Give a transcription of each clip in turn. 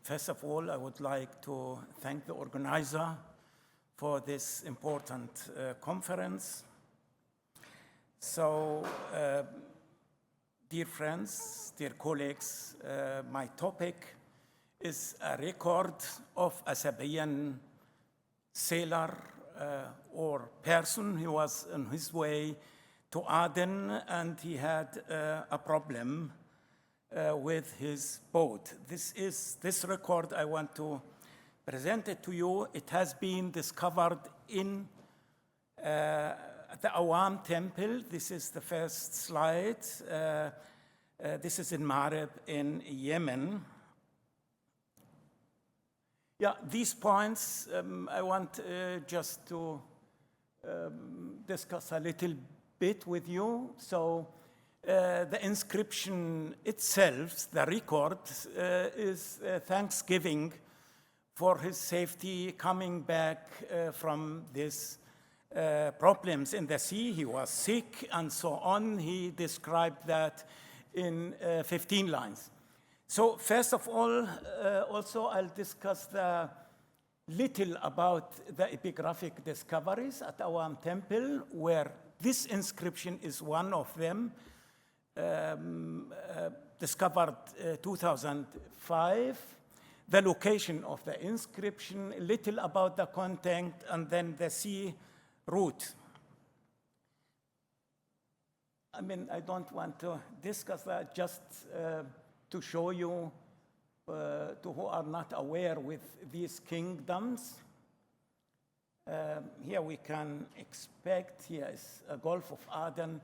First of all, I would like to thank the organizer for this important conference. So, dear friends, dear colleagues, my topic is a record of a Sabaean sailor or person who was on his way to Aden, and he had a problem with his boat. This record, I want to present it to you. It has been discovered in the Awām temple. This is the first slide. This is in Marib in Yemen. Yeah, these points I want just to discuss a little bit with you. So the inscription itself, the record, is thanksgiving for his safety coming back from these problems in the sea. He was sick and so on. He described that in 15 lines. So first of all, also I'll discuss the little about the epigraphic discoveries at Awām temple, where this inscription is one of them, discovered 2005. The location of the inscription, a little about the content, and then the sea route. I mean, I don't want to discuss that, just to show you, to who are not aware with these kingdoms. Here we can expect, here is a Gulf of Aden.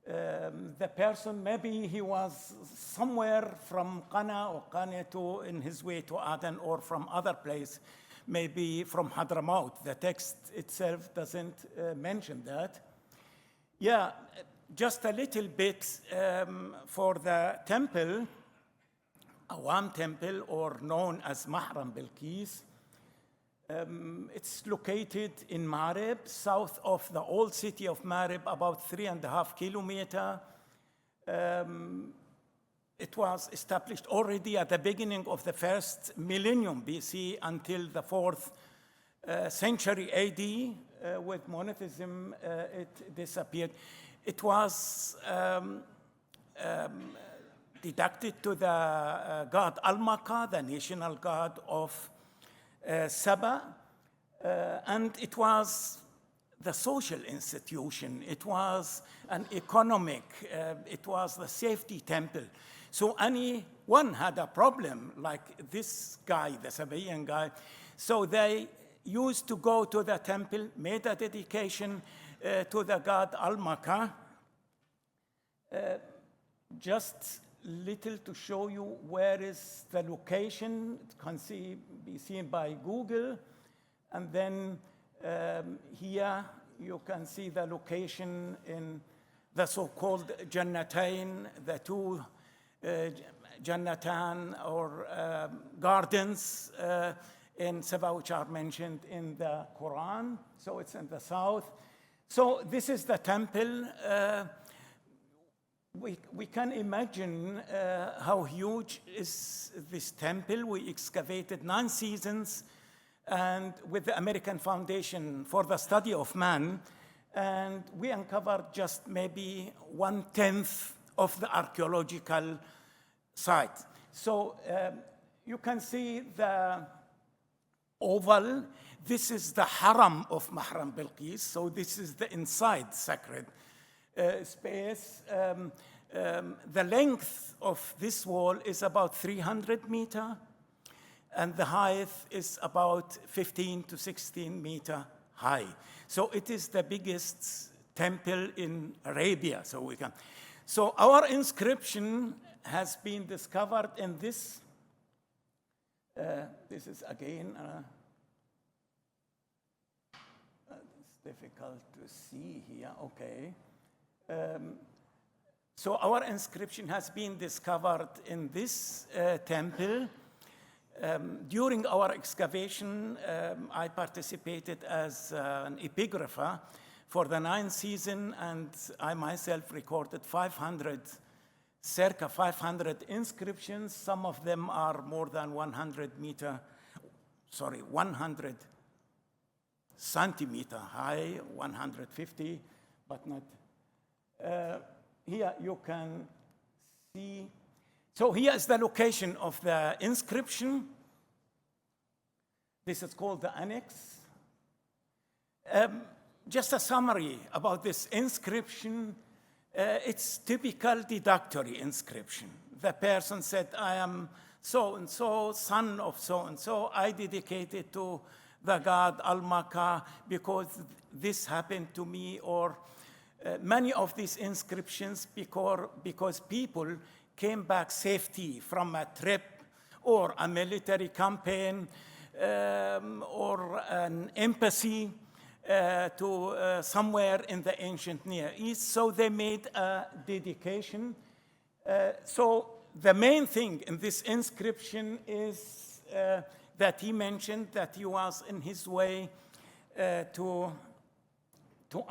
The person, maybe he was somewhere from Qana or Qanetu in his way to Aden, or from other place, maybe from Hadramaut. The text itself doesn't mention that. Yeah, just a little bit for the temple, Awām temple, or known as Mahram Bilqis. It's located in Marib, south of the old city of Marib, about 3.5 kilometers. It was established already at the beginning of the first millennium BC until the 4th century AD. With monotheism, it disappeared. It was deducted to the god Al-Maka, the national god of Saba, and it was the social institution. It was an economic, it was the safety temple. So anyone had a problem, like this guy, the Sabéen guy, so they used to go to the temple, made a dedication to the god Al-Maka. Just little to show you where is the location. It can be seen by Google. And then here you can see the location in the so-called Jannatain, the two Jannatan or gardens in Saba, which are mentioned in the Quran. So it's in the south. So this is the temple. We can imagine how huge is this temple. We excavated 9 seasons and with the American Foundation for the Study of Man, and we uncovered just maybe 1/10 of the archaeological site. So you can see the oval. This is the haram of Mahram Bilqis. So this is the inside sacred space. The length of this wall is about 300 meters, and the height is about 15 to 16 meters high. So it is the biggest temple in Arabia. So our inscription has been discovered in this. This is again, it's difficult to see here. Okay. So our inscription has been discovered in this temple. During our excavation, I participated as an epigrapher for the 9th season, and I myself recorded 500 circa 500 inscriptions. Some of them are more than 100 centimeter high, 150, but not. Here you can see. So here is the location of the inscription. This is called the annex. Just a summary about this inscription. It's typical deductory inscription. The person said, I am so-and-so, son of so-and-so. I dedicate it to the god Al-Maka because this happened to me. Or many of these inscriptions because people came back safety from a trip or a military campaign or an embassy to somewhere in the ancient Near East. So they made a dedication. So the main thing in this inscription is that he mentioned that he was in his way to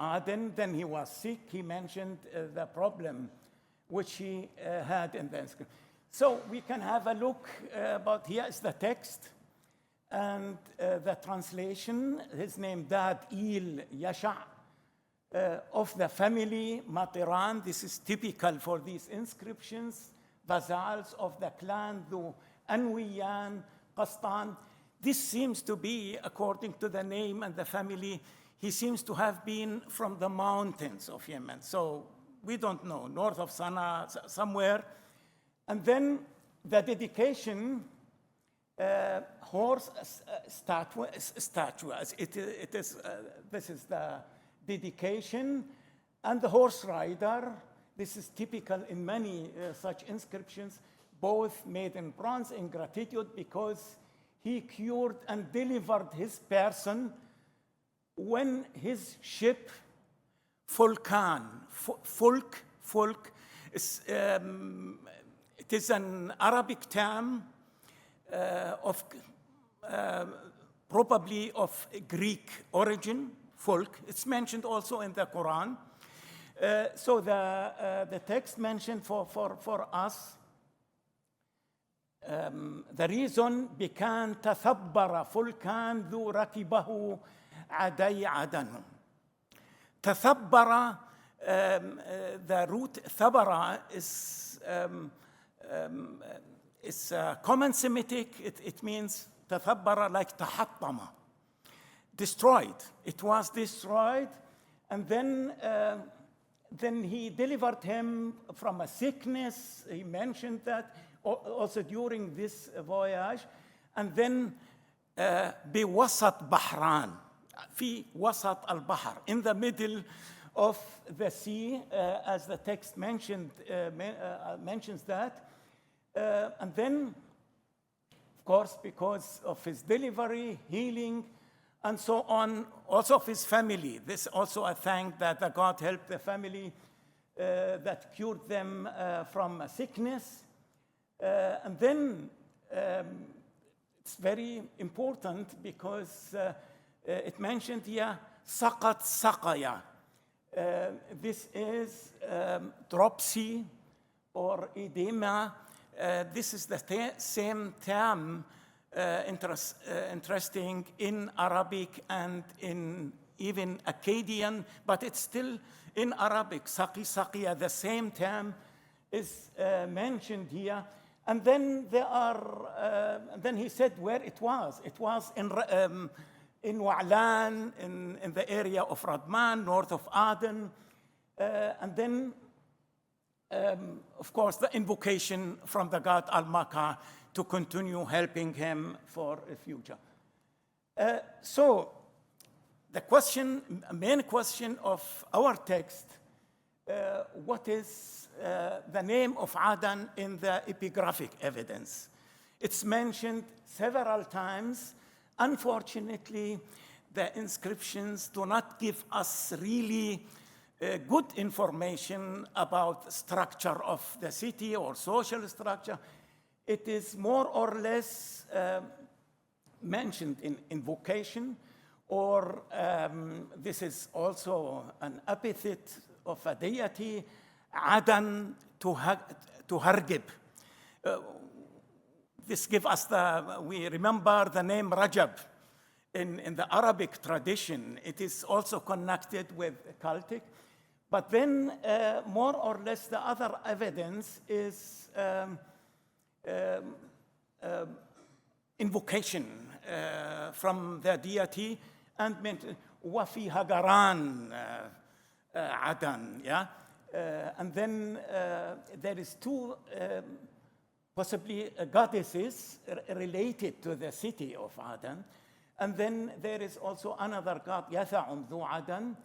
Aden. Then he was sick. He mentioned the problem which he had in the inscription. So we can have a look, but here is the text. And the translation, his name Dad Il Yasha, of the family Matiran. This is typical for these inscriptions. Vassals of the clan Dhu Anwiyan Qastan. This seems to be, according to the name and the family, he seems to have been from the mountains of Yemen. So we don't know, north of Sana'a, somewhere. And then the dedication, horse statue. This is the dedication, and the horse rider. This is typical in many such inscriptions, both made in bronze in gratitude because he cured and delivered his person when his ship Fulkan, Fulk, it is an Arabic term probably of Greek origin, folk. It's mentioned also in the Quran. So the text mentioned for us, the reason بكان تثبر فلكان ذو ركبه عدي عدن. تثبر, the root ثبر is common Semitic. It means تثبر like تحطم, destroyed. It was destroyed, and then he delivered him from a sickness. He mentioned that also during this voyage. And then بوسط بحران, في وسط البحر, in the middle of the sea, as the text mentions that. And then, of course, because of his delivery, healing, and so on, also of his family. This also I thank that the God helped the family that cured them from a sickness. And then it's very important because it mentioned here, saqat saqaya. This is dropsy or edema. This is the same term, interesting in Arabic and in even Akkadian, but it's still in Arabic. Saqi, saqiya, the same term is mentioned here. And then then he said where it was. It was in Wa'lan, in the area of Radman, north of Aden. And then, of course, the invocation from the god Al-Maka to continue helping him for the future. So the main question of our text, what is the name of Aden in the epigraphic evidence? It's mentioned several times. Unfortunately, the inscriptions do not give us really good information about structure of the city or social structure. It is more or less mentioned in invocation, or this is also an epithet of a deity, Aden, to Hargib. This gives us we remember the name Rajab. In the Arabic tradition, it is also connected with Celtic. But then, more or less, the other evidence is invocation from the deity, and وَفِي هَجَرَانْ Aden, yeah? And then there is two possibly goddesses related to the city of Aden. And then there is also another god, Yatha'um ذو Aden.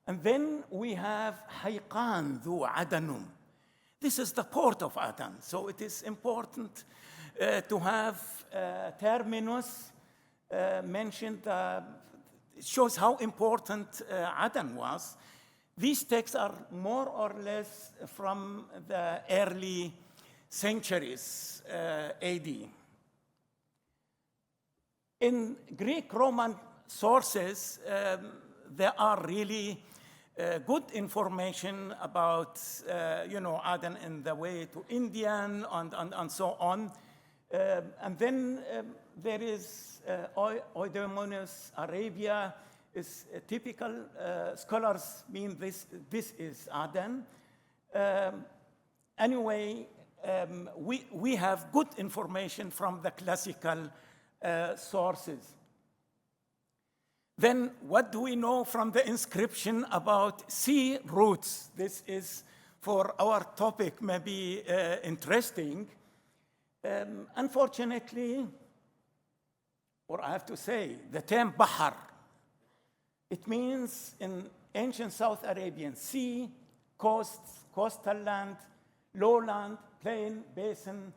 And then we have Hayqan ذو Adenum. This is the port of Aden. So it is important to have terminus mentioned. It shows how important Aden was. These texts are more or less from the early centuries AD. In Greek-Roman sources, there are really good information about, Aden in the way to Indian and so on. And then there is Oidomenus Arabia is typical. Scholars mean this is Aden. Anyway, we have good information from the classical sources. Then what do we know from the inscription about sea routes? This is, for our topic, maybe interesting. Unfortunately, or I have to say, the term Bahar, it means in ancient South Arabian sea, coasts, coastal land, lowland, plain, basin,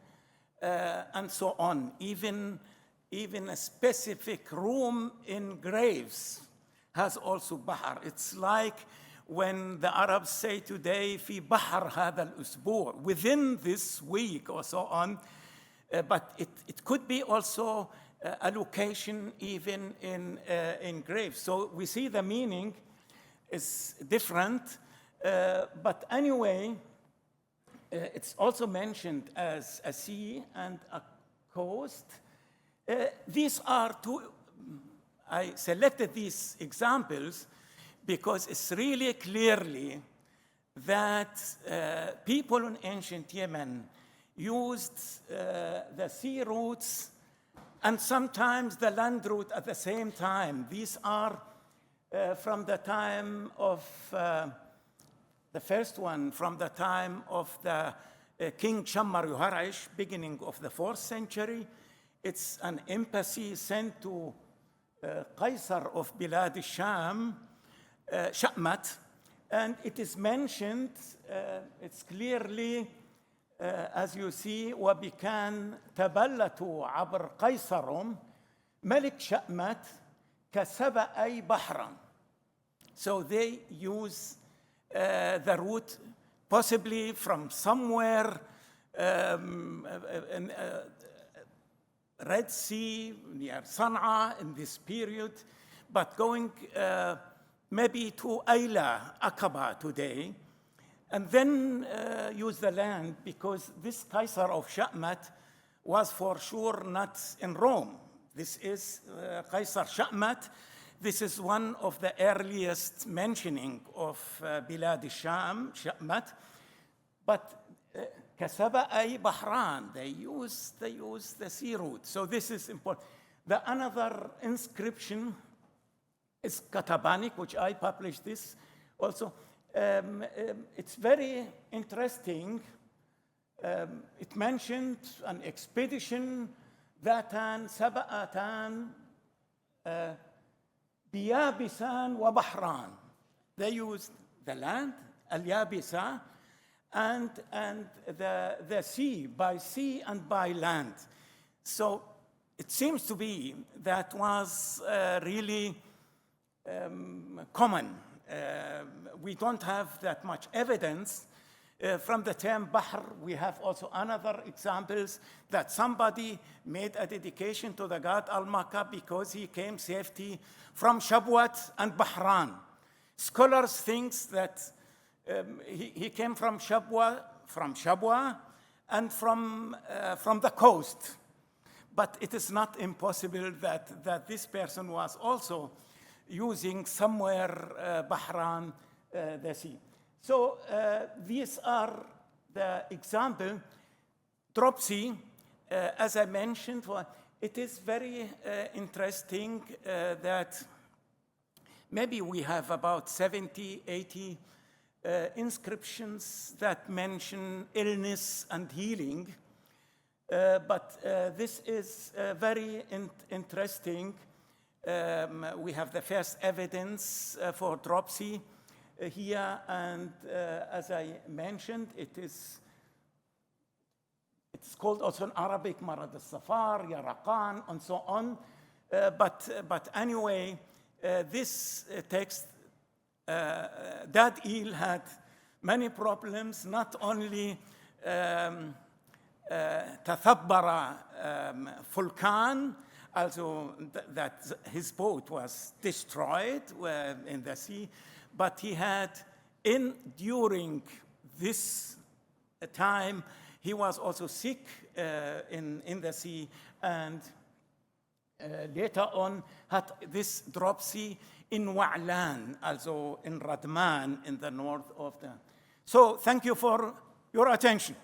and so on. Even a specific room in graves has also Bahar. It's like when the Arabs say today, في بحر هذا الأسبوع, within this week or so on. But it could be also a location even in graves. So we see the meaning is different. But anyway, it's also mentioned as a sea and a coast. These are two, I selected these examples because it's really clearly that people in ancient Yemen used the sea routes and sometimes the land route at the same time. These are from the time of the first one, from the time of the King Shammar Yuharash, beginning of the 4th century. It's an embassy sent to Qaisar of Bilad al-Sham, Sha'mat, and it is mentioned, it's clearly, as you see, وَبِكَانْ تَبَلَّتُوا عَبْرْ قَيْصَرٌ مَلِكْ شَأْمَتْ كَسَبَأَيْ بَحْرًا. So they use the route possibly from somewhere in Red Sea, near Sana'a in this period, but going maybe to Ayla, Aqaba today, and then use the land, because this Qaisar of Sha'mat was for sure not in Rome. This is Qaisar Sha'mat. This is one of the earliest mentioning of Bilad al-Sham, Sha'mat. But Kasaba ay Bahran, they use the sea route. So this is important. The another inscription is Katabanic, which I published this also. It's very interesting. It mentioned an expedition, Dhatan, Saba'atan, Biyabisan wa Bahran. They used the land, Al-Yabisa, and the sea, by sea and by land. So it seems to be that was really common. We don't have that much evidence. From the term Bahr, we have also another examples that somebody made a dedication to the god Al-Maka because he came safety from Shabwat and Bahran. Scholars think that he came from Shabwa Shabwa and from the coast. But it is not impossible that this person was also using somewhere Bahran, the sea. So these are the example. Dropsy, as I mentioned, it is very interesting that maybe we have about 70, 80 inscriptions that mention illness and healing. But this is very interesting. We have the first evidence for dropsy here, and as I mentioned, it's called also in Arabic Marad al-Safar, Yaraqan, and so on. But anyway, this text, Dad Il had many problems, not only Tathabbara Fulkan, also that his boat was destroyed in the sea, but he had, during this time, he was also sick in the sea, and later on had this dropsy in Wa'lan, also in Radman, in the north of the. So thank you for your attention.